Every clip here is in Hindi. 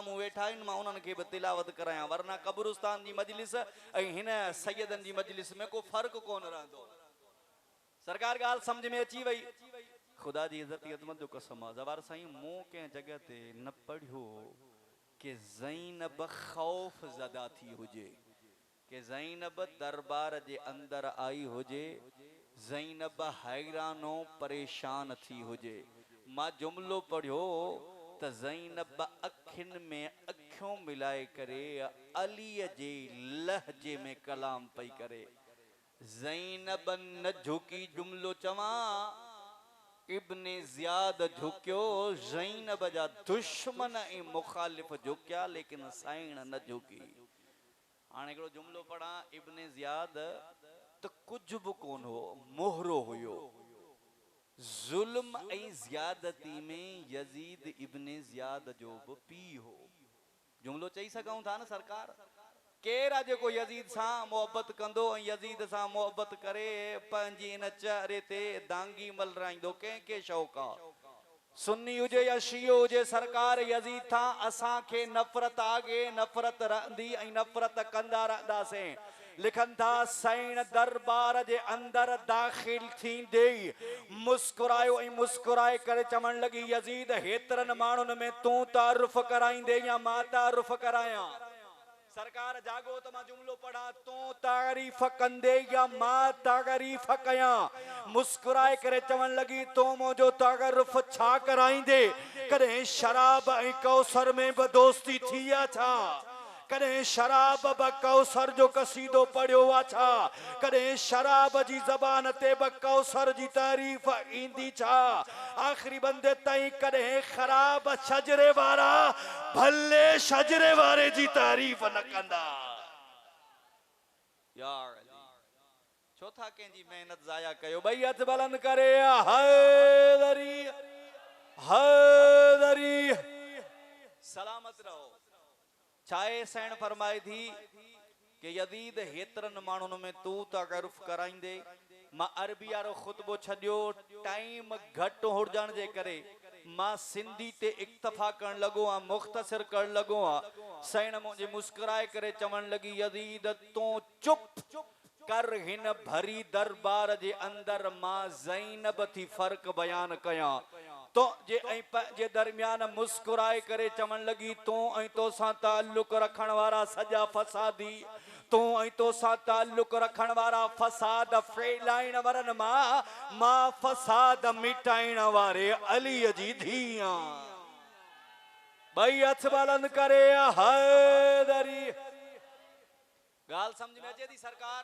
सामू वेठा आहिनि मां उन्हनि खे बि तिलावत करायां, वरना कब्रिस्तान जी मजलिस ऐं हिन सैयदनि जी मजलिस में को फर्क कोन रहंदो। सरकार ॻाल्हि समझ में अची वई। खुदा जी इज्जत अज़मत जो कसम आहे ज़वार साईं, मूं कंहिं जगह ते न पढ़ियो कि ज़ैनब खौफ ज़दा थी हुजे, कि ज़ैनब दरबार जे अंदर आई हुजे, ज़ैनब हैरानो परेशान थी हुजे। मां जुमलो पढ़ियो त ज़ैनब अखियुनि में अखियूं मिलाए करे अलीअ जे लहजे में कलाम पई करे। ज़ैनब न झुकी, जुमलो चवां इब्ने ज़ियाद झुकियो, ज़ैनब जा दुश्मन ऐं मुखालिफ झुकिया, लेकिन साइण न झुकी। हाणे हिकिड़ो जुमलो पढ़ा, इब्ने ज़ियाद त कुछ बि कोन हो, मोहरो हुयो। ज़ुल्म ऐं ज़ियादती में यज़ीद इब्ने ज़ियाद जो बि पीउ हो। जुमलो चई सघूं था न सरकार। केरु आहे जेको यज़ीद सां मोहबत कंदो ऐं यज़ीद सां मोहबत करे पंहिंजी इन चेहरे ते दांगी मलराईंदो? कंहिंखे शौक़ आहे? सुन्नी हुजे या शियो हुजे, सरकार यज़ीद था असांखे नफ़रत आगे नफ़रत रहंदी ऐं नफ़रत कंदा रहंदासीं। लिखनि था सैण दरबार जे अंदर दाख़िल थींदे मुस्कुरायो ऐं मुस्कुराए करे चवण लगी, यज़ीद हेतिरनि माण्हुनि में तूं तारुफ़ कराईंदे या मां तारुफ़ करायां? सरकार जागो तो मां जुमलो पढ़ा, तूं तारीफ़ कंदे या मां तारीफ़ कयां? मुस्कुराए करे चवण लगी, तूं मुंहिंजो तारुफ़ छा कराईंदे? कॾहिं शराब ऐं कौसर में बि दोस्ती थी आहे छा? कॾहिं शराब ब कौसर जो कसीदो पढ़ियो आहे छा? कॾहिं शराब जी ज़बान ते ब कौसर जी तारीफ़ ईंदी छा? आख़िरी बंदे ताईं कॾहिं ख़राब शजरे वारा भले शजरे वारे जी तारीफ़ न कंदा। यार छो था कंहिंजी मेहनत ज़ाया कयो? ॿई हथ बुलंद करे हैदरी हैदरी सलामत रहो। चाहे सैन फरमाए थी कि यज़ीद हेतिरनि माण्हुनि में तू तारुफ़ कराईंदे। मां अरबी वारो ख़ुतबो छॾियो, टाइम घटि हुजण जे करे मां सिंधी ते इक्तफ़ा करण लॻो आहियां, मुख़्तसिर करण लॻो आहियां। सैन मुंहिंजे मुस्कुराए करे चवण लगी, यज़ीद तूं चुप कर, हिन भरी दरबार जे अंदर मां ज़ैनब थी फ़र्क़ बयान कयां। तो जे दरमियान मुस्कुराए करे चवण लगी, तूं ऐं तोसां ताल्लुक़ रखण वारा सॼा फसादी, तूं ऐं तोसां ताल्लुक़ रखण वारा फसाद फैलाइण वारनि मां फसाद मिटाइण वारे अलीअ जी धीउ आहियां। ॿई हथ बुलंद करे हैदरी। ॻाल्हि समझ में अचे थी सरकार?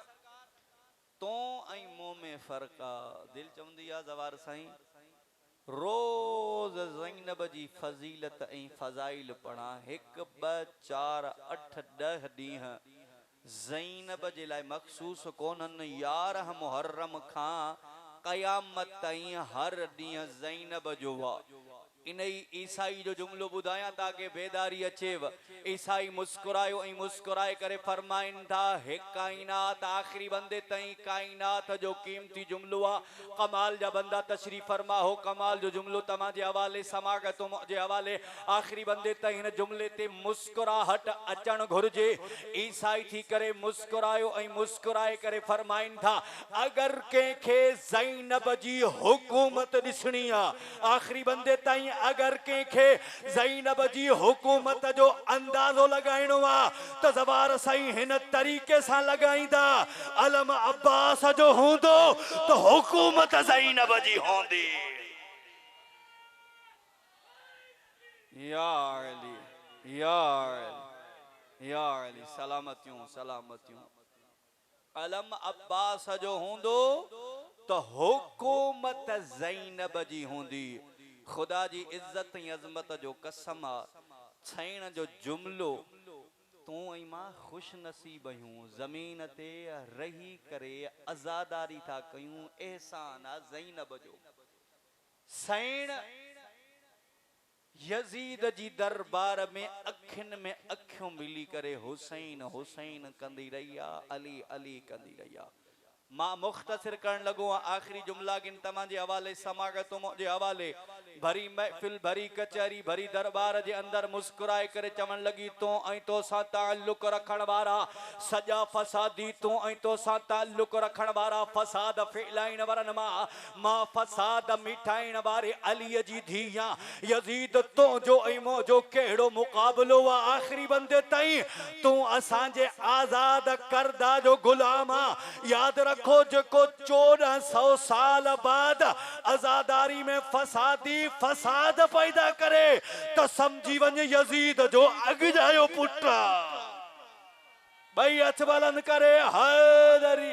तूं ऐं मूं में फ़र्क़ु आहे। दिलि चवंदी आहे ज़वार साईं, रोज़ ज़ैनब जी फज़ीलत ऐं फ़ज़ाइल पढ़ा, 1 2 4 8 10 ॾींहं ज़ैनब जे लाइ मख़सूस कोन्हनि। 11 मुहर्रम खां क़यामत ताईं हर ॾींहुं ज़ैनब जो आहे। इन ईसाई जो जुमलो ॿुधायां ताकि बेदारी अचेव। ईसाई मुस्कुरायो ऐं मुस्कुराए करे फरमाइनि था, हे काइनात, आख़िरी बंदे ताईं काइनात जो क़ीमती जुमलो आहे। कमाल जा बंदा तशरीफ़ फरमा हो, कमाल जो जुमलो तव्हां जे हवाले, समागत जे हवाले। आख़िरी बंदे ताईं हिन जुमले ते मुस्कुराहट अचण घुर्जे। ईसाई थी करे मुस्कुरायो ऐं मुस्कुराए करे फरमाइनि था, अगर कंहिंखे ज़ैनब जी हुकूमत ॾिसणी आहे, आख़िरी बंदे ताईं अगर कंहिंखे ज़ैनब जी हुकूमत जो अंदाज़ो लगाइणो आहे त ज़वार साईं हिन तरीक़े सां लगाईंदा, अलम अब्बास जो हूंदो त हुकूमत ज़ैनब जी हूंदी। या अली या अली या अली, सलामतियूं सलामतियूं। अलम अब्बास जो हूंदो तो हुकूमत ज़ैनब जी हूंदी। खुदा जी इज्जत ऐं अज़मत जो कसम आहे, छेण जो जुमलो, तूं ऐं मां खुश नसीब आहियूं, ज़मीन ते रही करे आज़ादारी था कयूं, एहसान आहे ज़ैनब जो। सैण यज़ीद जी दरबार में अखियुनि में अखियूं मिली करे हुसैन हुसैन कंदी रही आहे, अली अली कंदी रही आहे। मां मुख़्तसिर करण लॻो आहियां। आख़िरी जुमला गिन तव्हां जे हवाले, समागतों जे हवाले। भरी महफिल भरी कचहरी भरी दरबार जे अंदर मुस्कुराए करे चवण लगी तो ऐं तो सां ताल्लुक रखण वारा सजा फसादी तो ऐं तो सां ताल्लुक रखण वारा फसाद फैलाइण वारनि मां फसाद मिठाइण वारे अलीअ जी धीअ यजीद तो जो ऐं मुंहिंजो कहिड़ो मुक़ाबिलो आहे आख़िरी बंदे ताईं तूं असांजे आज़ाद करदा जो गुलाम आहे। यादि रखो जेको 1400 साल बाद आज़ादारी में फसादी फसाद पैदा करे तो समझी वञे यजीद जो अॻिजायो पुट भई हथ बुलंद करे हैदरी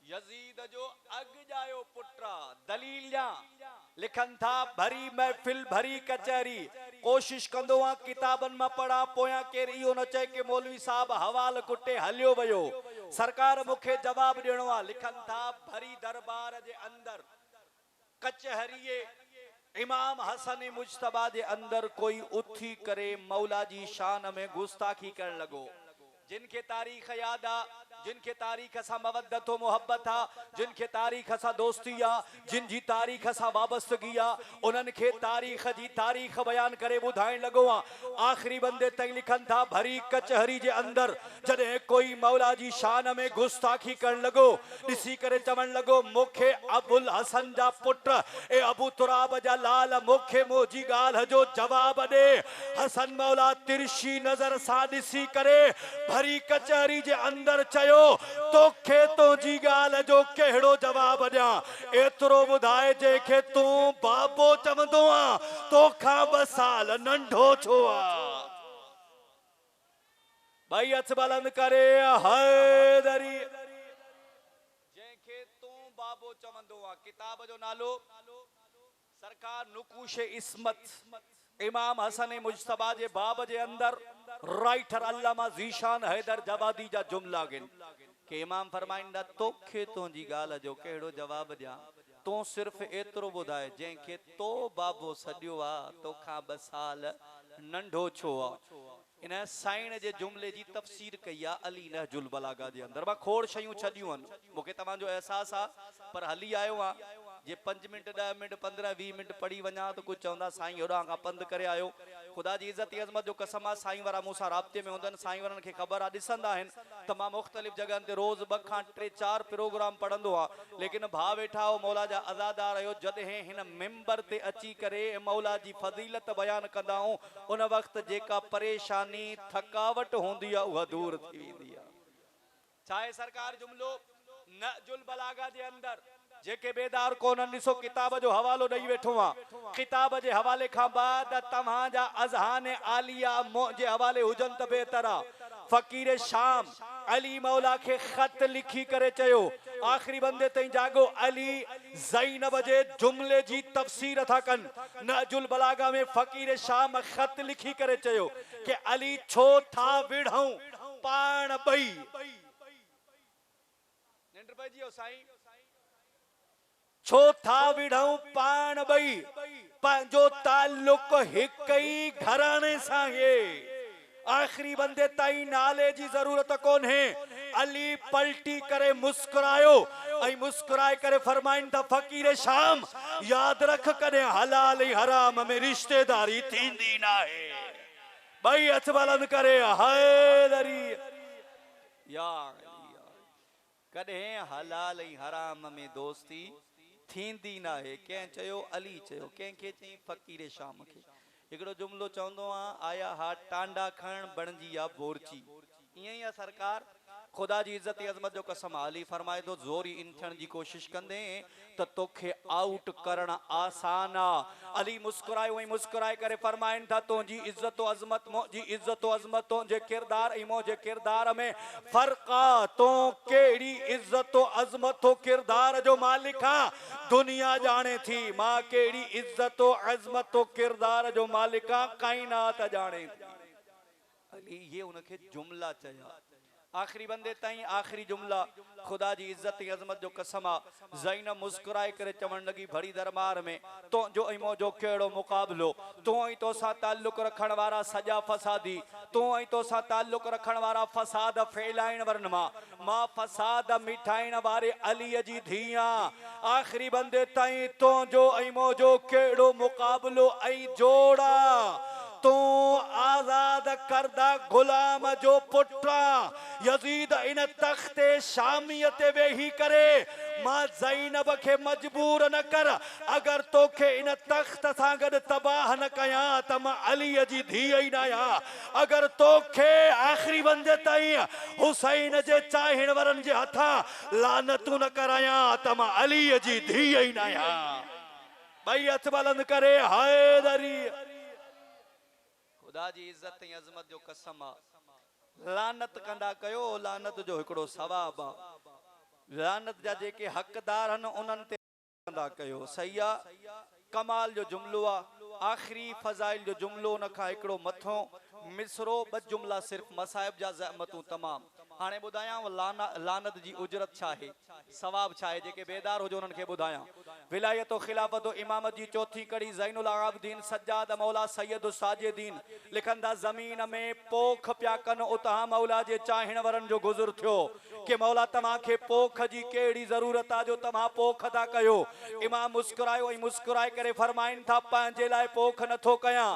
यजीद जो अॻिजायो पुट दलील जा लिखन था भरी महफिल भरी कचहरी कोशिश कंदो आ किताबन में पढ़ा पोया केर इहो न चए कि मौलवी साहब हवाल कुटे हलियो वयो सरकार मुखे जवाब देणो आ। लिखन था भरी दरबार जे अंदर कचहरी इमाम हसन मुजतबा जे अंदर कोई उथी करे मौला जी शान में गुस्ताखी करण लगो जिनके तारीख याद आ जिनके तारीख सा मवद्दत व मोहब्बत आ जिनके तारीख सा दोस्ती आ जिन जी तारीख सा वाबस्तगी आ उन्हन के तारीख जी तारीख बयान करे बुधाइण लगो आ। आखिरी बंदे तक लिखन था भरी कचहरी जे अंदर जदे कोई मौला जी शान में गुस्ताखी करण लगो दिसी करे चवण लगो मुखे अबुल हसन जा पुट ए अबू तुराब जा लाल मुखे मोजी गाल जो जवाब दे। हसन मौला तिरछी नजर सा दिसी करे भरी कचहरी जे अंदर चयो तोखे तो जी गाल जो केड़ो जवाब दिया एतरो बुधाए जेके तू बाबो चवंदो आ तोखा 2 साल नंढो छो आ भाई हथ बुलंद करे हैदरी जेके तू बाबो चवंदो आ। किताब जो नालो सरकार नुकूश इस्मत इमाम हसन मुजतबा जे बाब जे अंदर राइटर अल्लामा ज़ीशान हैदर जवादी जा जुमला गिन के इमाम फरमाइंदा तोखे तुंहिंजी गाल जो केड़ो जवाब दिया तू सिर्फ एतरो बुधाए जंहिंखे तो बाबो सॾियो आ तोखा 2 साल नंढो छो आ। इन साइण जे जुमले जी तफसीर कई आ अली नहजुल बलागा जे अंदर मां खोड़ शयूं छॾियूं आहिनि मूंखे तव्हांजो एहसास आ पर हली आयो आ जे 5 मिनट 10 मिनट 15 20 मिनट पढ़ी वञा तो कुछ चवंदा साईं होड़ा का पंध करे आयो खुदा जी इज्जत अजमत जो कसम आ साईं वारा मूंसा राब्ते में हुंदन साईं वारन के खबर आ दिसंदा आहिन त मां मुख्तलिफ जगहन ते रोज 2 खां 3 4 प्रोग्राम पढ़ंदो आ लेकिन भा वेठा हो मौला जा अज़ादार आयो जदे हिन मिंबर ते अची करे मौला जी फजीलत बयान कंदाऊं उन वक्त जेका परेशानी थकावट होंदी आ उहा दूर थी वेंदी आ। चाहे सरकार जुमलो नजुल बलागा जे अंदर जेके बेदार कोन ॾिसो किताब जो हवालो ॾेई वेठो आ किताब जे हवाले खां बाद तव्हां जा अज़हान आलिया जे हवाले हुजन त बेहतर आ। फकीर शाम अली मौला के खत लिखी करे चयो आखिरी बंदे ताईं जागो अली ज़ैनब जे जुमले जी तफसीर था कन नजुल बलागा में फकीर शाम खत लिखी करे चयो कि अली छो था विढ़ऊं पाण बई निंड पइजी साईं छो था विढ़ऊं पाण बई पंहिंजो ताल्लुक हिक ही घराने सां है आखिरी बंदे ताईं नाले जी जरूरत कोन है। अली पलटी करे मुस्कुरायो ऐं मुस्कुराए करे फरमाइन था फकीर शाम याद रख कदे हलाल ऐं हराम में रिश्तेदारी थींदी ना है भाई हथ बुलंद करे हैदरी या कदे हलाल ऐं हराम में दोस्ती थींदी ना है कें चयो अली चयो कंहिंखे चई फकीर शाम के एकड़ो जुमलो चवंदो आ आया हा टांडा खण बणजी आ बोरची इयं ही सरकार खुदा जी इज्जत अजमत जो कसम अली फरमाए तो जोरी इन थियण जी कोशिश कंदे त तोखे आउट करण आसान आ। अली मुस्कुरायो ऐं मुस्कुराए करे फरमाइन था तुंहिंजी इज्जत अजमत मुंहिंजी इज्जत अजमत तुंहिंजे किरदार ऐं मुंहिंजे किरदार में फर्क आ तो केड़ी इज्जत अजमत किरदार जो मालिक आ दुनिया जाने थी मां केड़ी इज्जत अजमत किरदार जो मालिक आ कायनात जाने थी। अली ये उनके जुमला चया आखिरी बंदे ताईं आखिरी जुमला खुदा जी इज्जत अजमत जो कसम आ ज़ैनब मुस्कुराए करे चवण लगी भरी दरबार में तो जो इमो जो केड़ो मुकाबलो तो ही तो सा ताल्लुक रखण वारा सजा फसादी तो ही तो सा ताल्लुक रखण वारा फसाद फैलाइण वरनमा मां फसाद मिठाइण वारे अली जी धिया आखिरी बंदे ताईं तो जो इमो जो केड़ो मुकाबलो ऐं जोड़ा तो आजाद करदा गुलाम जो पुट्रा यजीद इन तख्ते शामियत वेही करे मां ज़ैनब के मजबूर न कर अगर तो के इन तख्त सां गड तबाह न कया त मां अली जी धी ही न आया अगर तो के आखिरी बंदे ताईं हुसैन जे चाहिण वरन जे हथा लानतू न कराया त मां अली जी धी ही न आया भाई हथ बुलंद करे हैदरी खुदा जी इज्जत अजमत जो कसम आ लानत कंदा कयो लानत जो हिकड़ो सवाब आ लानत जा जेके हकदार हन उन्हनि ते कंदा कयो सही आ कमाल जो जुमलो आ आखिरी फजाइल जो जुमलो न खा हिकड़ो मथो मिसरो ब जुमला सिर्फ मसाइब जा ज़हमतूं तमाम हाने बुधाया लानत जी उजरत छाहे सवाब छाहे जेके बेदार हो जो उन्हनि खे बुधाया विलायत और खिलाफत और इमामत जी चौथी कड़ी ज़ैनुल आबिदीन सज्जाद मौला सैयद साजिदीन लिखंदा जमीन में पोख प्या कन उतहा मौला जे चाहिण वरन जो गुज़र थियो के मौला तमा के पोख जी केड़ी जरूरत आ जो तमा पोख था कयो इमाम मुस्कुरायो ऐं मुस्कुराए करे फरमाइन था पंहिंजे लाइ पोख नथो कया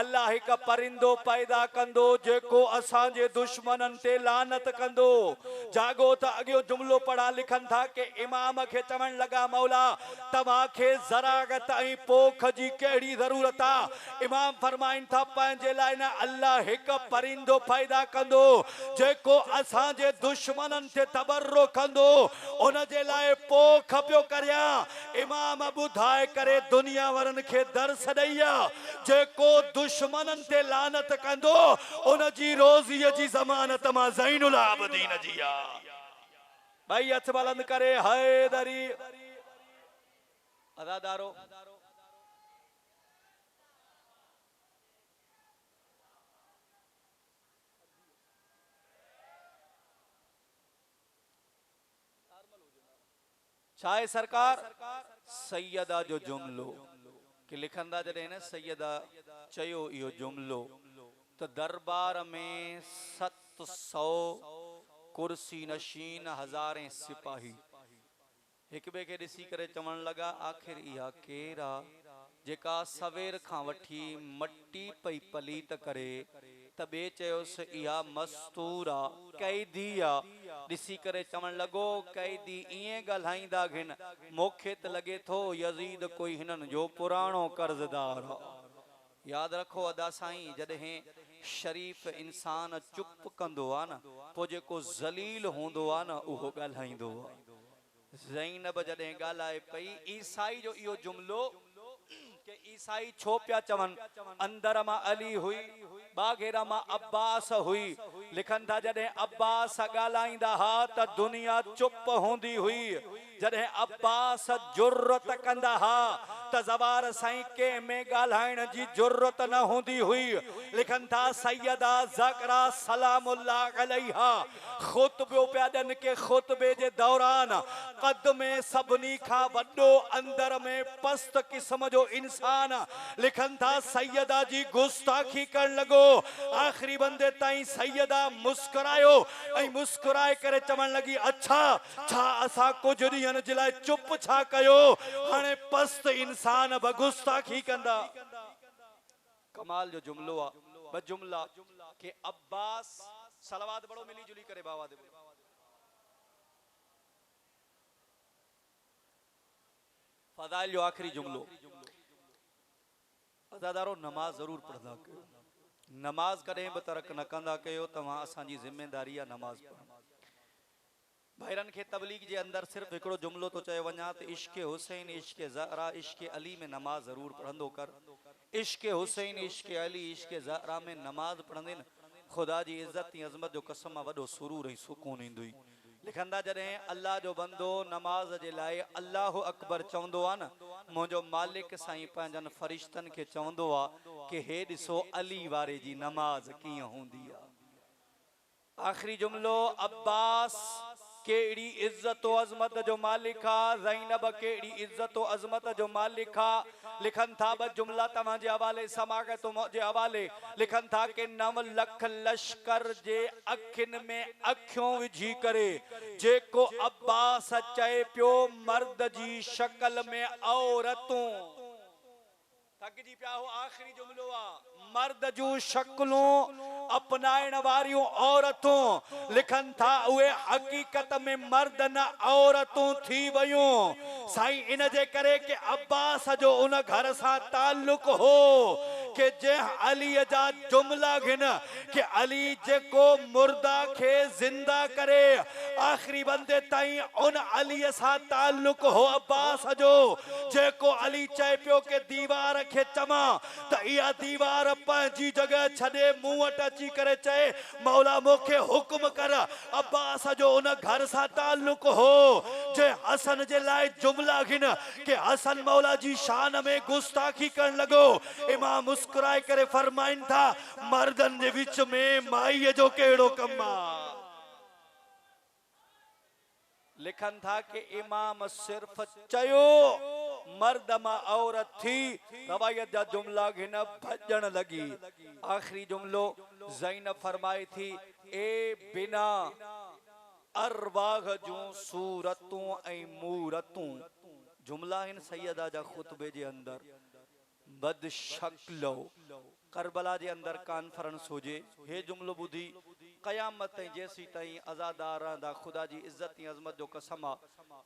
अल्लाह हिक परिंदो पैदा कंदो जेको असां जे दुश्मनन ते लानत कंदो जागो त अगियो जुमलो पढ़ा लिखन था के इमाम के चवण लगा मौला तमा के ज़रागत ऐं पोख जी केड़ी जरूरत आ इमाम फरमाइन था पंहिंजे लाइ न अल्लाह हिक परिंदो पैदा कंदो जेको असां जे दुश्मनन ते तबर्रो कंदो उन जे लाइ पोख पियो करया इमाम बुधाए करे दुनिया वरन के दर्स दैया जेको दुश्मनन ते लानत कंदो उन जी रोज़ी जी ज़मानत मां ज़ैनुल आबिदीन जी आ भाई हथ बुलंद करे हैदरी अदादारो चाहे सरकार सैयदा जो जुमलो कि लिखंदा जॾहिं न सैयदा चयो इहो जुमलो तो दरबार में 700 कुर्सी नशीन हज़ारें सिपाही एक बे के ॾिसी करे चवण लगा आखिर इहा केरा जेका सवेर खां वठी मट्टी पई पलीत करे त बे चयोसि इहा मस्तूरा कैदी आ ॾिसी करे चवण लॻो कैदी ईअं ॻाल्हाईंदा घिन मूंखे त लॻे थो यज़ीद कोई हिननि जो पुराणो कर्ज़दार आहे याद रखो अदा साईं जॾहिं शरीफ इंसान चुप कंदो आहे न पोइ जेको ज़लील हूंदो आहे न उहो ॻाल्हाईंदो आहे ज़ैनब जॾहिं ॻाल्हाए पई ईसाई जो इहो जुमलो के ईसाई छो पिया चवन अंदर मां अली हुई बाग़ेरा मां अब्बास हुई लिखन था जॾहिं अब्बास ॻाल्हाईंदा हा त दुनिया चुप हूंदी हुई जॾहिं अब्बास जुर्रत कंदा हा त ज़वार साईं के में ॻाल्हाइण जी जुर्रत न हूंदी हुई लिखन था सैयदा ज़करा सलामुल्लाह अलैहा खुतबो पिया ॾियनि के खुतबे जे दौरान कद में सभिनी खां वॾो अंदर में पस्त क़िस्म जो इंसान लिखन था सैयदा जी गुस्ताखी करण लॻो आखिरी बंदे ताईं सैयदा मुस्कुरायो ऐं मुस्कुराए करे चवण लॻी अच्छा छा असां कुझु ॾींहंनि जे लाइ चुप छा कयो हाणे पस्त इंसान बि गुस्ताखी कंदा कमाल जो जुमलो आहे ब जुमला के अब्बास सलवात बड़ो मिली जुली करे बाबा दे फज़ाइल जो आखिरी जुमलो अज़ादारो नमाज जरूर पढ़ंदा कयो नमाज कदें बि तरक न कंदा कयो तव्हां असांजी जिम्मेदारी आहे नमाज पढ़ण भाइरन के तबलीग जे अंदर सिर्फ एकड़ो जुमलो तो चयो वञा त इश्क हुसैन इश्क ज़हरा इश्क अली में नमाज जरूर पढ़ंदो कर इश्क हुसैन इश्क अली इश्क ज़हरा में नमाज पढ़ंदे न खुदा जी इज्जत अजमत जो कसम वॾो सुरूर ऐं सुकून ईंदुई लिखंदा जॾहिं अल्लाह जो बंदो नमाज जे लाइ अल्लाह अकबर चवंदो आहे न मुंहिंजो मालिक साईं पंहिंजनि फरिश्तनि खे चवंदो आहे कि हे ॾिसो अली वारे जी नमाज कीअं हूंदी आहे आखिरी जुमलो अब्बास केड़ी इज्जत व अजमत जो मालिक आ, ज़ैनब केड़ी इज्जत व अजमत जो मालिक आ। लिखन था ब जुमला तव्हांजे हवाले समागत जे हवाले लिखन था के 9 लख लश्कर जे अखिन में अखियों विझी करे जेको अब्बास चए पियो मर्द जी शक्ल में औरतूं थकजी पिया हो। आखिरी जुमलो आ मर्द जूं शक्लों अपनाइण वारियूं औरतूं लिखन था उहे हकीकत में मर्द न औरतूं थी वयूं। साईं इन जे करे के अब्बास जो उन घर सां ताल्लुक हो के जे अली जा जुमला घिन के अली जेको मुर्दा खे जिंदा करे आखिरी बंदे ताईं उन अली सां ताल्लुक हो अब्बास जो जेको अली चए पियो के दीवार खे चमा त इहा दीवार पंहिंजी जगह छॾे मूं वटि अची करे चए मौला मूंखे हुक्म कर। अब्बास जो उन घर सां ताल्लुक हो जे हसन जे लाइ जुमला घिन के हसन मौला जी शान में गुस्ताखी करण लॻो। इमाम मुस्कुराए करे फरमाइनि था मर्दनि जे विच में माईअ जो कहिड़ो कमु आहे। लिखन था कि इमाम सिर्फ चयो मर्द मां औरत थी रवायत जा जुमला घिन भजन लगी। आखिरी जुमलो ज़ैनब फरमाई थी ए बिना अरवाह जूं सूरतूं ऐं मूरतूं जुमला इन सैयदा जा खुतबे जे अंदर बद शक्लो करबला जे अंदर कॉन्फ्रेंस हुजे हे जुमलो बुधी कयामत ताईं जेसी ताईं आज़ादार रहंदा खुदा जी इज्जत ऐं अज़मत जो कसम आ।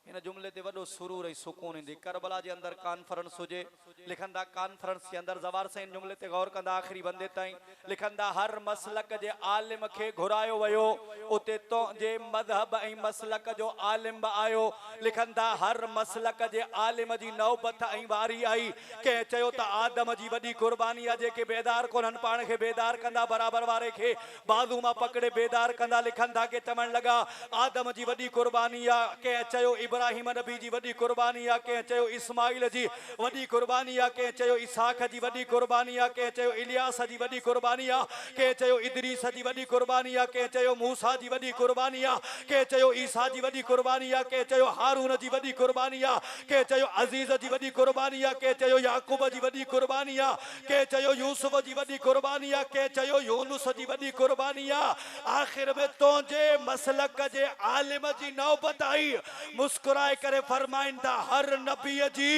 इन जुमले ते वॾो सुरूर ऐं सुकून ईंदी। करबला जे अंदर कॉन्फ्रेंस हुजे लिखंदा कॉन्फ्रेंस जे अंदर ज़वार साईं जुमले ते गौर कंदा आखिरी बंदे ताईं लिखंदा हर मसलक जे आलिम खे घुरायो वियो उते तो जे मज़हब ऐं मसलक जो आलिम बि आयो। लिखंदा हर मसलक जे आलिम जी नौबत ऐं वारी आई कंहिं चयो त आदम जी वॾी कुर्बानी आहे जेके बेदार कोन्हनि पाण खे बेदार कंदा बराबर वारे खे बाज़ू मां पकड़े बेदार कंदा। लिखन था के चवण लगा आदम जी वॾी कुर्बानी आहे कंहिं चयो इब्राहिम नबी जी वॾी कुर्बानी आहे कंहिं चयो इस्माइल जी वॾी कुर्बानी आहे कंहिं चयो इसहाक जी वॾी कुर्बानी आहे कंहिं चयो इलियास जी वॾी कुर्बानी आहे कंहिं चयो इदरीस जी वॾी कुर्बानी आहे कंहिं चयो मूसा जी वॾी कुर्बानी आहे कंहिं चयो ईसा जी वॾी कुर्बानी आहे कंहिं चयो हारून जी वॾी कुर्बानी आहे कंहिं चयो अज़ीज़ जी वॾी कुर्बानी आहे कंहिं चयो याकूब जी वॾी कुर्बानी आहे कंहिं चयो यूसुफ जी वॾी कुर्बानी आहे कंहिं चयो यूनुस जी वॾी कुर्बानी आहे। आखिर में तुंहिंजे मसलक जे आलिम जी नौबत आई मुस्कुराए करे फरमाइनि था हर नबीअ जी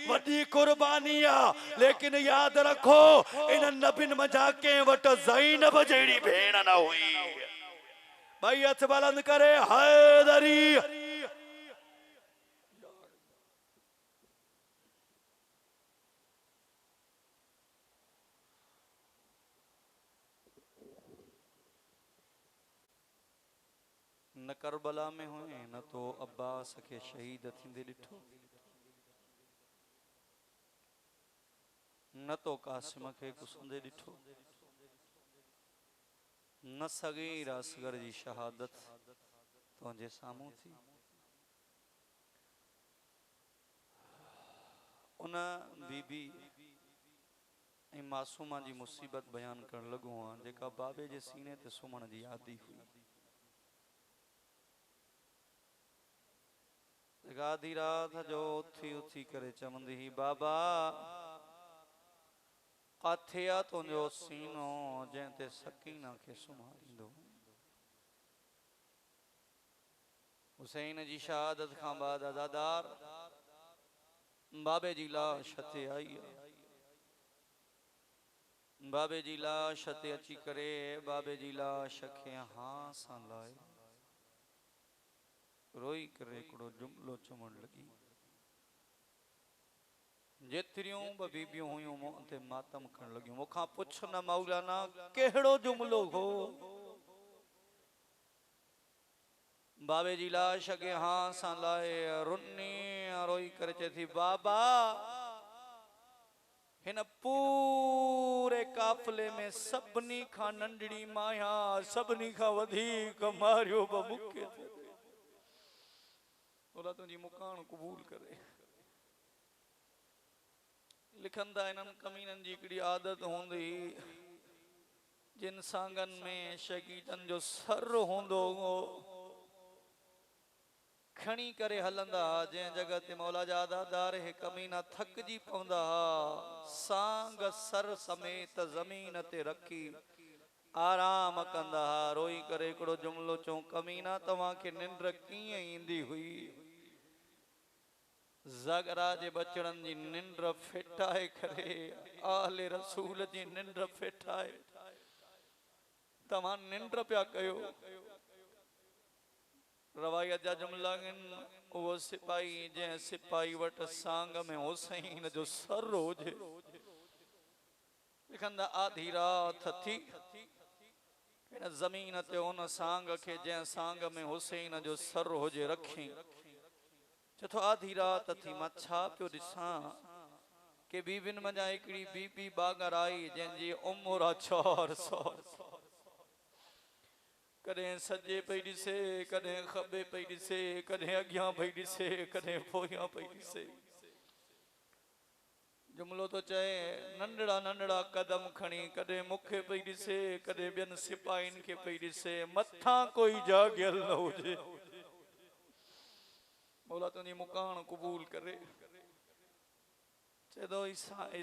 वॾी कुर्बानी आहे लेकिन यादि रखो इन नबियुनि मंझां कंहिं वटि ज़ैनब जहिड़ी भेण न हुई। ॿई हथ बुलंद करे हैदरी न करबला में हुए न तो अब्बास के शहीद थींदे ॾिठो न तो कासिम के घुसंदे ॾिठो न सगीर असगर जी शहादत तुंहिंजे साम्हूं थी। उन बीबी ऐं मासूमा जी मुसीबत बयान करण लॻो आहियां जेका बाबे जे सीने ते सुम्हण जी आदी हुई। आधी रात जो उथी उथी करे चवंदी ही बाबा काथे आ तुंहिंजो सीनो जंहिं ते सकीना खे सुम्हारींदो। हुसैन जी शहादत खां बाद अज़ादार बाबे जी लाश ते आई। बाबे जी लाश ते अची करे बाबे जी लाश खे हाँ सां लाए रोई करे हिकिड़ो जुमलो चवण लगी। जेतिरियूं ब बीबियूं हुयूं मूं ते मातम करण लगियूं मूंखां पुछ न मौलाना कहिड़ो जुमलो हो। बाबे जी लाश खे हाँ सां लाए रुनी रोई करे चए थी बाबा हिन पूरे काफिले में सभिनी खां नंढड़ी माया सभिनी खां वधीक मारियो बि मूंखे थियो। बोला तुंहिंजी मुकान क़बूल करे। लिखंदा इन्हनि कमीननि जी हिकिड़ी आदत हूंदी जिन सांगन में शहीदन जो सर होंदो हो खणी करे हलंदा जे जगह ते मौला जा दादार है कमीना थकजी पवंदा सांग सर समेत जमीन ते रखी आराम कंदा रोई करे हिकिड़ो जुमलो चऊं कमीना तव्हांखे निंड कीअं ईंदी हुई ज़गरा जे बचड़न जी निंड फिटाए करे आले रसूल जी निंड फिटाए तव्हां निंड पिया कयो रवायत जा जुमला वो सिपाही जंहिं सिपाही वटि सांग में हुसैन जो सर हुजे लिखंदा आधी रात थी इन जमीन ते उन सांग के जंहिं सांग में हुसैन जो सर हुजे रखी चथो आधी रात थी मां छा पियो ॾिसां के बीबिन मञा हिकिड़ी बीबी बागर आई जंहिंजी उमिरि 400 कदें सजे पई ॾिसे कदें खबे पई ॾिसे कदें अॻियां पई ॾिसे कदें पोयां पई ॾिसे जुमलो तो चए नंढड़ा नंढड़ा कदम खणी कदें मूंखे पई ॾिसे कदें ॿियनि सिपाहियुनि खे पई ॾिसे मथां कोई जाॻियल न हुजे मौला तुंहिंजी मुकान क़बूल करे चेदो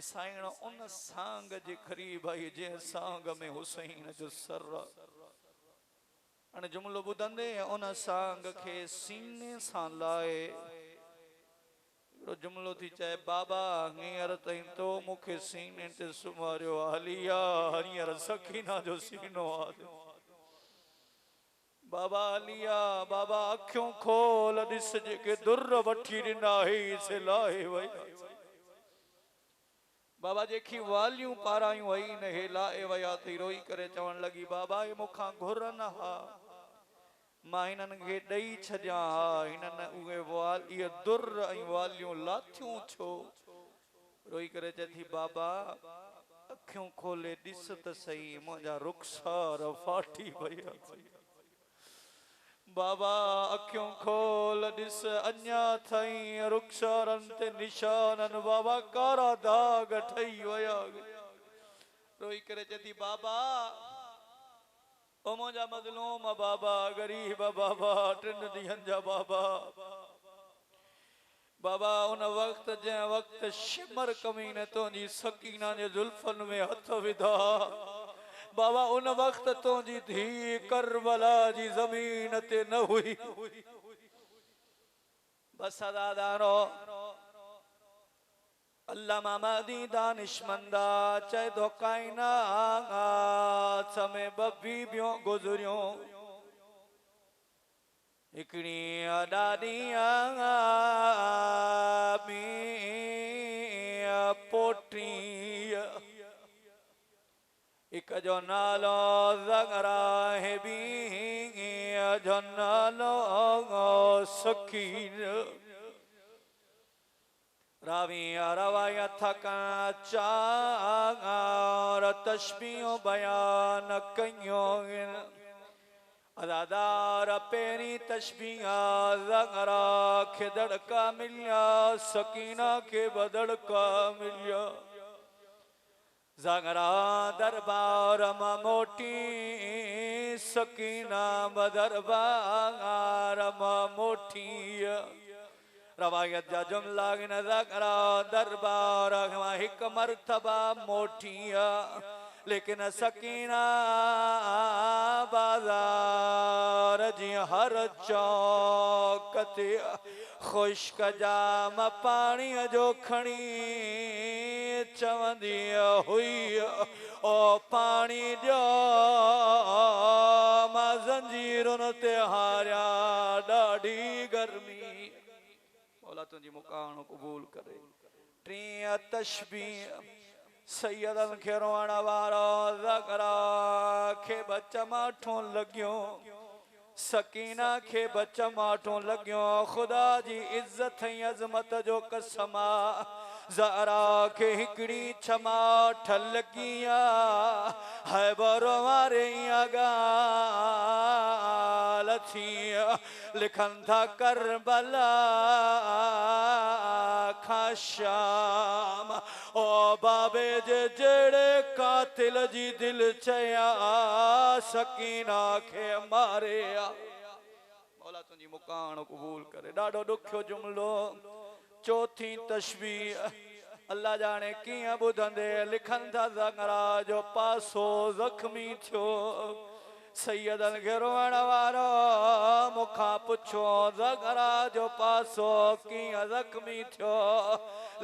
साईं उन सांग जे क़रीब आई जंहिं सांग में हुसैन जो सर अने जुमलो ॿुधंदे उन सांग के सीने सां लाए जुमलो थी चए बाबा हींअर ताईं तो मूंखे सीने ते सुम्हारियो हलिया हींअर सकीना जो सीनो आहे बाबा हलिया बाबा अखियूं खोल ॾिस जेके दुर वठी ॾिना हुई से लाहे वई बाबा जेकी वालियूं पारायूं वई न हे लाहे वया थी रोई करे चवण लगी बाबा हे मूंखां घुरनि हा मां हिननि खे ॾेई छॾियां हा हिननि उहे इहे दुर ऐं वालियूं लाथियूं छो रोई करे चए थी बाबा अखियूं खोले ॾिस त सही मुंहिंजा रुखसार फाटी विया बाबा अखियूं खोल ॾिस अञा ताईं रुखसारनि ते निशाननि बाबा कारा दाग ठही विया रोई करे चए थी बाबा ओ मुंहिंजा मज़लूम बाबा गरीब बाबा 3 ॾींहंनि जा बाबा बाबा उन वक्त जंहिं वक्त शिमर कमीने तुंहिंजी सकीना जे जुल्फनि में हथ विधा बाबा उन वक्त तुंहिंजी धी करबला जी ज़मीन ते न हुई बस दादारो अल्लामा मादी दानिशमंदा चए दो कायनात में बबी बियो गुजरियो हिकड़ी ॾाढी पोटी एक जो नालो ज़गरा है भी जो नालो सकीन रावी रवायत का चार तशबीह बयान कयो अदादार पेरी तशबीह ज़गरा के दड़का मिलिया सकीना के बदड़का मिलिया ज़गरा दरबार मां मोटी सकीना दरबार मां मोटी रवायत जा जुमला ज़गरा दरबार मां हिक मर्तबा मोटी लेकिन सकीना बाजार जी हर चौक ते खुश्क जाम पानी जो खणी चवंदी हुई ओ पानी ॾियो मां ज़ंजीरुनि ते हारिया ॾाढी गर्मी मौला तुंहिंजी मुकान क़बूल करे 3 तशबीह सैयदन खे रोअण वारो ज़गरा खे चमाठो लॻियो सकीना के चमाठो लॻियो खुदा जी इज्जत ऐं अज़मत जो कसम ज़गरा के हिकड़ी चमाठ लॻी है बरो वारे ॻाल्हि थी लिखनि था करबला खां शाम ओ बाबे जे जेड़े कातिल जी दिल चया सकीना खे मारे मौला तुझी मुकान कबूल करे। ॾाढो ॾुखियो जुमलो। चौथी तशबीह अल्लाह जाने कियां ॿुधंदे लिखनि था ज़ंगरा जो पासो ज़ख्मी थियो। सैयदन खे रोअण वारो मूंखां पुछो ज़ंगरा जो पासो कीअं ज़ख्मी थियो।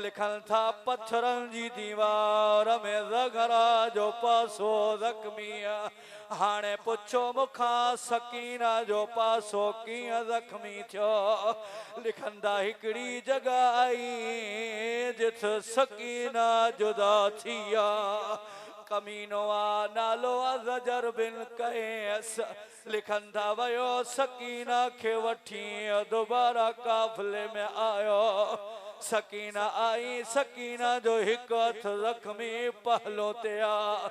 लिखनि था पत्थरनि जी दीवार में ज़ंगरा जो पासो ज़ख्मी। हाणे पुछो मूंखां सकीना जो पासो कीअं ज़ख्मी थियो। लिखनि था हिकिड़ी जॻह आई जिथे सकीना जुदा थी आ। कमीनो आ नालो ज़जर बिन कैस। लिखनि था वयो सकीना खे वठी दोबारा काफ़िले में आयो। सकीना आई सकीना जो हिकु हथ ज़ख्मी पहलो ते आ।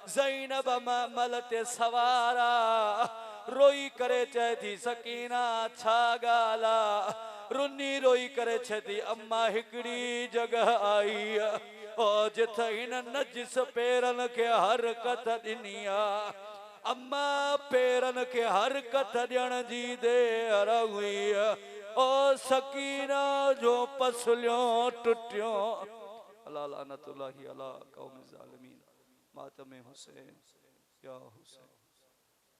ज़ैनब मल ते सवारा रोई करे चए थी सकीना छा ॻाल्हि आ। रुनी रोई करे चए थी अम्मा हिकिड़ी जॻह आई ओ जिथे हिन नजिस पेरनि खे हरकत ॾिनी आ। अम्मा पेरनि खे हरकत ॾियण जी देर हुई ओ सकीना जो पसलियों टुटियो। अला लानतुल्लाहि अला कौम ज़ालिमीन। मातम हुसैन या हुसैन।